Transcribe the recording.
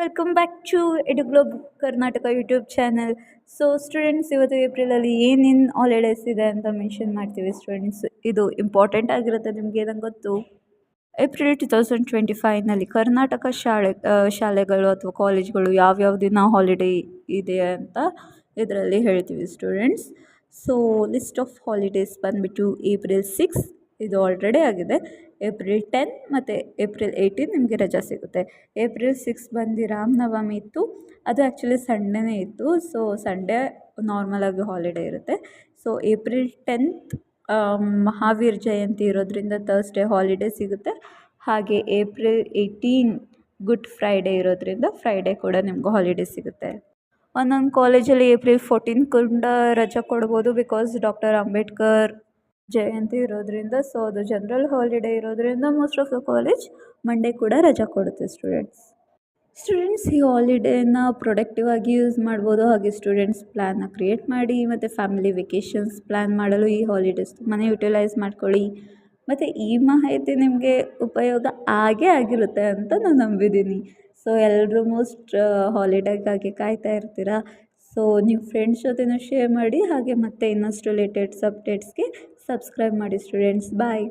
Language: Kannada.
Welcome back to Eduglobe Karnataka YouTube channel. So students, ಇವತ್ತು ಏಪ್ರಿಲಲ್ಲಿ ಏನೇನು ಹಾಲಿಡೇಸ್ ಇದೆ ಅಂತ ಮೆನ್ಷನ್ ಮಾಡ್ತೀವಿ ಸ್ಟೂಡೆಂಟ್ಸ್. ಇದು ಇಂಪಾರ್ಟೆಂಟ್ ಆಗಿರುತ್ತೆ ನಿಮಗೆ, ನಂಗೆ ಗೊತ್ತು. ಏಪ್ರಿಲ್ 2025ನಲ್ಲಿ ಕರ್ನಾಟಕ ಶಾಲೆಗಳು ಅಥವಾ ಕಾಲೇಜ್ಗಳು ಯಾವ್ಯಾವ ದಿನ ಹಾಲಿಡೇ ಇದೆ ಅಂತ ಇದರಲ್ಲಿ ಹೇಳ್ತೀವಿ students. So list of holidays ಬಂದುಬಿಟ್ಟು ಏಪ್ರಿಲ್ 6 ಇದು ಆಲ್ರೆಡಿ ಆಗಿದೆ. ಏಪ್ರಿಲ್ 10 ಮತ್ತು ಏಪ್ರಿಲ್ 18 ನಿಮಗೆ ರಜಾ ಸಿಗುತ್ತೆ. ಏಪ್ರಿಲ್ 6 ಬಂದು ರಾಮನವಮಿ ಇತ್ತು, ಅದು ಆ್ಯಕ್ಚುಲಿ ಸಂಡೇನೇ ಇತ್ತು. ಸೊ ಸಂಡೇ ನಾರ್ಮಲಾಗಿ ಹಾಲಿಡೇ ಇರುತ್ತೆ. ಸೊ ಏಪ್ರಿಲ್ 10th ಮಹಾವೀರ್ ಜಯಂತಿ ಇರೋದ್ರಿಂದ ಥರ್ಸ್ಡೇ ಹಾಲಿಡೇ ಸಿಗುತ್ತೆ. ಹಾಗೆ ಏಪ್ರಿಲ್ 18 ಗುಡ್ ಫ್ರೈಡೇ ಇರೋದ್ರಿಂದ ಫ್ರೈಡೇ ಕೂಡ ನಿಮ್ಗೆ ಹಾಲಿಡೇ ಸಿಗುತ್ತೆ. ಒಂದೊಂದು ಕಾಲೇಜಲ್ಲಿ ಏಪ್ರಿಲ್ 14 ಕೂಡ ರಜೆ ಕೊಡ್ಬೋದು, ಬಿಕಾಸ್ ಡಾಕ್ಟರ್ ಅಂಬೇಡ್ಕರ್ ಜಯಂತಿ ಇರೋದ್ರಿಂದ. ಸೊ ಅದು ಜನರಲ್ ಹಾಲಿಡೇ ಇರೋದ್ರಿಂದ most of the college Monday ಕೂಡ ರಜೆ ಕೊಡುತ್ತೆ ಸ್ಟೂಡೆಂಟ್ಸ್. ಈ ಹಾಲಿಡೇನ ಪ್ರೊಡಕ್ಟಿವ್ ಆಗಿ ಯೂಸ್ ಮಾಡ್ಬೋದು. ಹಾಗೆ ಸ್ಟೂಡೆಂಟ್ಸ್ ಪ್ಲ್ಯಾನ್ನ ಕ್ರಿಯೇಟ್ ಮಾಡಿ ಮತ್ತು ಫ್ಯಾಮಿಲಿ ವೆಕೇಷನ್ಸ್ ಪ್ಲ್ಯಾನ್ ಮಾಡಲು ಈ ಹಾಲಿಡೇಸ್ ತುಂಬಾ ಯುಟಿಲೈಸ್ ಮಾಡ್ಕೊಳ್ಳಿ. ಮತ್ತು ಈ ಮಾಹಿತಿ ನಿಮಗೆ ಉಪಯೋಗ ಆಗಿರುತ್ತೆ ಅಂತ ನಾನು ನಂಬಿದ್ದೀನಿ. ಸೊ ಎಲ್ಲರೂ ಮೋಸ್ಟ್ ಹಾಲಿಡೇಗಾಗಿ ಕಾಯ್ತಾ ಇರ್ತೀರಾ. ಸೊ ನೀವು ಫ್ರೆಂಡ್ಸ್ ಜೊತೆನೂ ಶೇರ್ ಮಾಡಿ. ಹಾಗೆ ಮತ್ತೆ ಇನ್ನಷ್ಟು ಲೇಟೆಸ್ಟ್ ಅಪ್ಡೇಟ್ಸ್ಗೆ ಸಬ್ಸ್ಕ್ರೈಬ್ ಮಾಡಿ ಸ್ಟೂಡೆಂಟ್ಸ್. ಬಾಯ್.